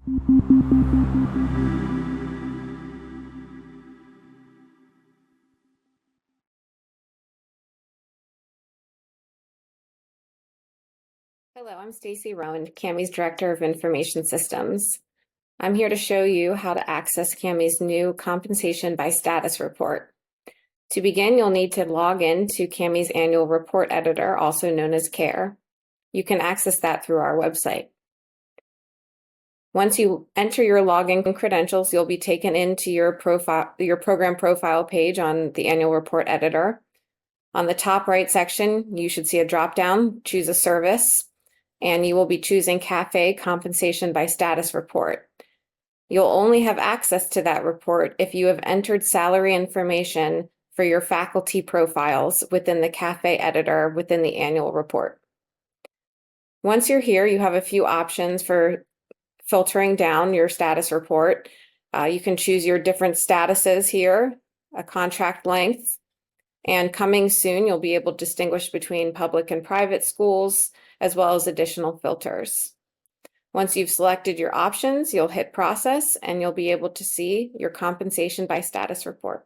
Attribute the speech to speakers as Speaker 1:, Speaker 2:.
Speaker 1: Hello, I'm Stacy Rowan, CAMI's Director of Information Systems. I'm here to show you how to access CAMI's new Compensation by Status report. To begin, you'll need to log in to CAMI's Annual Report Editor, also known as CARE. You can access that through our website. Once you enter your login credentials, you'll be taken into your program profile page on the Annual Report Editor. On the top right section, you should see a drop-down, choose a service, and you will be choosing CAFE Compensation by Status Report. You'll only have access to that report if you have entered salary information for your faculty profiles within the CAFE editor within the annual report. Once you're here, you have a few options for filtering down your status report. You can choose your different statuses here, a contract length, and coming soon, you'll be able to distinguish between public and private schools, as well as additional filters. Once you've selected your options, you'll hit process and you'll be able to see your compensation by status report.